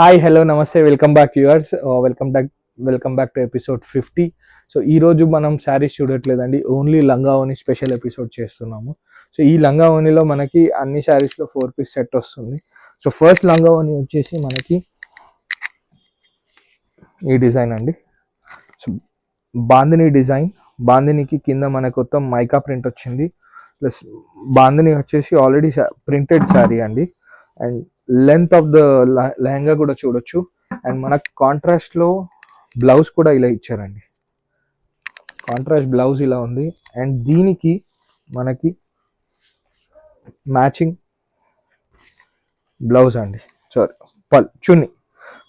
Hi hello నమస్తే welcome back yours welcome back to episode 50. So ఈరోజు మనం saris చూడట్లేదండి, only లంగా ఓని స్పెషల్ ఎపిసోడ్ చేస్తున్నాము. సో ఈ లంగా ఓనిలో మనకి అన్ని శారీస్లో 4 పీస్ సెట్ వస్తుంది. సో ఫస్ట్ లంగా ఓని వచ్చేసి మనకి ఈ డిజైన్ అండి. సో బాందిని డిజైన్, బాందినికి కింద మనకు మొత్తం మైకా ప్రింట్ వచ్చింది. ప్లస్ బాందిని వచ్చేసి ఆల్రెడీ ప్రింటెడ్ శారీ అండి. And length of the lehenga కూడా చూడొచ్చు. అండ్ మనకు కాంట్రాస్ట్లో బ్లౌజ్ కూడా ఇలా ఇచ్చారండి. కాంట్రాస్ట్ బ్లౌజ్ ఇలా ఉంది. అండ్ దీనికి మనకి మ్యాచింగ్ బ్లౌజ్ అండి, సారీ చున్నీ.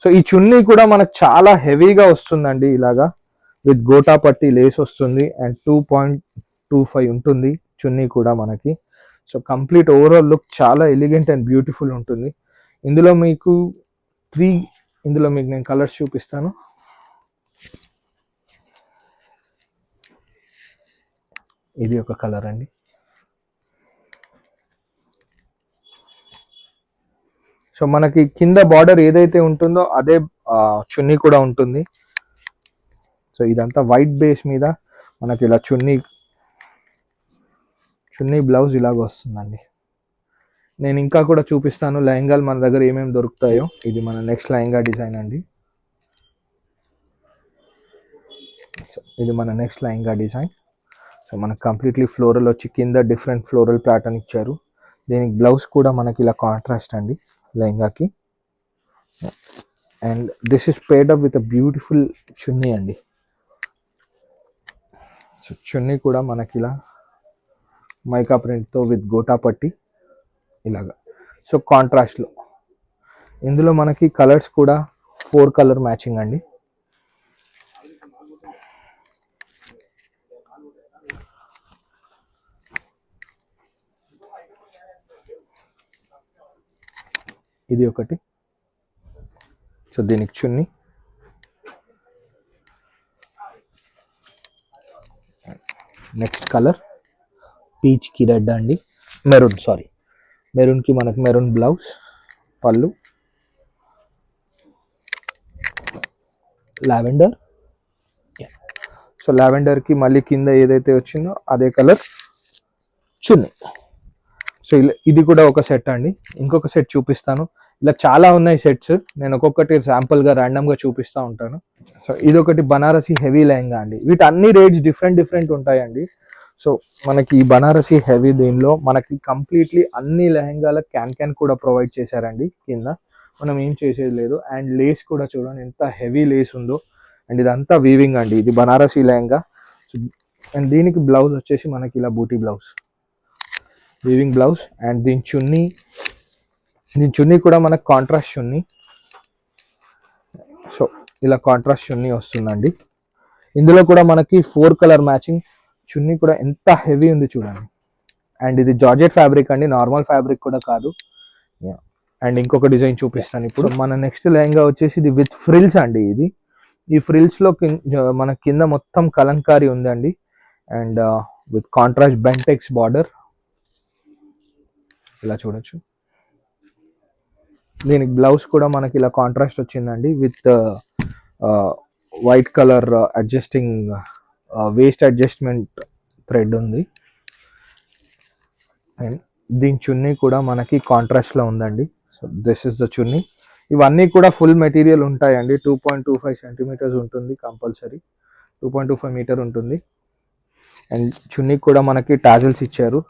సో ఈ చున్నీ కూడా మనకు చాలా హెవీగా వస్తుందండి, ఇలాగా విత్ గోటా పట్టి లేస్ వస్తుంది. అండ్ 2.25 ఉంటుంది చున్నీ కూడా మనకి. సో కంప్లీట్ ఓవరాల్ లుక్ చాలా ఎలిగెంట్ అండ్ బ్యూటిఫుల్ ఉంటుంది. ఇందులో మీకు నేను కలర్స్ చూపిస్తాను. ఇది ఒక కలర్ అండి. సో మనకి కింద బార్డర్ ఏదైతే ఉంటుందో అదే చున్నీ కూడా ఉంటుంది. సో ఇదంతా వైట్ బేస్ మీద మనకి ఇలా చున్నీ బ్లౌజ్ ఇలాగ వస్తుందండి. నేను ఇంకా కూడా చూపిస్తాను లెహంగాలు మన దగ్గర ఏమేమి దొరుకుతాయో. ఇది మన నెక్స్ట్ లెహంగా డిజైన్ అండి. సో ఇది మన నెక్స్ట్ లెహంగా డిజైన్. సో మనకు కంప్లీట్లీ ఫ్లోరల్ వచ్చి కింద డిఫరెంట్ ఫ్లోరల్ ప్యాటర్న్ ఇచ్చారు. దీనికి బ్లౌజ్ కూడా మనకి ఇలా కాంట్రాస్ట్ అండి లెహంగాకి. And this is paired up with a beautiful chunni అండి. సో చున్నీ కూడా మనకి ఇలా మైకా ప్రింట్తో విత్ గోటా పట్టి ఇలాగా. సో కాంట్రాస్ట్లో ఇందులో మనకి కలర్స్ కూడా 4 కలర్ మ్యాచింగ్ అండి. ఇది ఒకటి. సో దీనికి చున్నీ, నెక్స్ట్ కలర్ పీచ్కి రెడ్ అండి, మెరూన్కి మనకి మెరూన్ బ్లౌజ్, పళ్ళు లావెండర్. సో లావెండర్కి మళ్ళీ కింద ఏదైతే వచ్చిందో అదే కలర్ చున్నీ. సో ఇది కూడా ఒక సెట్ అండి. ఇంకొక సెట్ చూపిస్తాను. ఇలా చాలా ఉన్నాయి సెట్స్, నేను ఒక్కొక్కటి శాంపుల్గా ర్యాండమ్గా చూపిస్తూ ఉంటాను. సో ఇది ఒకటి బనారసి హెవీ లెహంగా అండి. వీటి అన్ని రేట్స్ డిఫరెంట్ ఉంటాయండి. సో మనకి ఈ బనారసి హెవీ దీనిలో మనకి కంప్లీట్లీ అన్ని లెహంగాల క్యాన్ కూడా ప్రొవైడ్ చేశారండి కింద. మనం ఏం చేసేది లేదు. అండ్ లేస్ కూడా చూడండి ఎంత హెవీ లేస్ ఉందో. అండ్ ఇదంతా వీవింగ్ అండి. ఇది బనారసి లెహంగా. అండ్ దీనికి బ్లౌజ్ వచ్చేసి మనకి ఇలా బూటీ బ్లౌజ్, వీవింగ్ బ్లౌజ్. అండ్ దీని చున్నీ కూడా మనకు కాంట్రాస్ట్ చున్నీ. సో ఇలా కాంట్రాస్ట్ చున్నీ వస్తుందండి. ఇందులో కూడా మనకి 4 కలర్ మ్యాచింగ్ చున్నీ కూడా ఎంత హెవీ ఉంది చూడండి. అండ్ ఇది జార్జెట్ ఫ్యాబ్రిక్ అండి, నార్మల్ ఫ్యాబ్రిక్ కూడా కాదు. అండ్ ఇంకొక డిజైన్ చూపిస్తాను ఇప్పుడు. మన నెక్స్ట్ లెహంగా వచ్చేసి ఇది విత్ ఫ్రిల్స్ అండి. ఈ ఫ్రిల్స్లో మన కింద మొత్తం కలంకారీ ఉందండి. And with contrast Bentex border ఇలా చూడొచ్చు. దీనికి బ్లౌజ్ కూడా మనకి ఇలా కాంట్రాస్ట్ వచ్చిందండి with white colour adjusting waste adjustment thread ఉంది. అండ్ దీని చున్నీ కూడా మనకి కాంట్రాస్ట్లో ఉందండి. సో దిస్ ఇస్ ద చున్నీ. ఇవన్నీ కూడా ఫుల్ మెటీరియల్ ఉంటాయండి. 2.25 సెంటీమీటర్స్ ఉంటుంది కంపల్సరీ, 2.25 మీటర్ ఉంటుంది. అండ్ చున్నీ కూడా మనకి టాజిల్స్ ఇచ్చారు.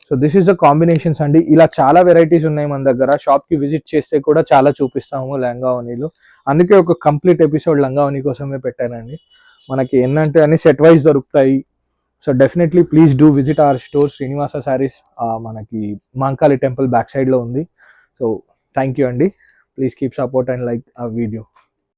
So this is the combinations అండి. ఇలా చాలా వెరైటీస్ ఉన్నాయి మన దగ్గర. షాప్కి విజిట్ చేస్తే కూడా చాలా చూపిస్తాము లంగా ఓనీలు. అందుకే ఒక కంప్లీట్ ఎపిసోడ్ లంగా ఓనీ కోసమే పెట్టానండి. మనకి ఏంటంటే అన్ని సెట్ వైజ్ దొరుకుతాయి. So definitely please do visit our store Srinivasa saris. మనకి మాంకాళి టెంపుల్ బ్యాక్ సైడ్లో ఉంది. సో థ్యాంక్ యూ అండి. Please keep support and like ఆ వీడియో.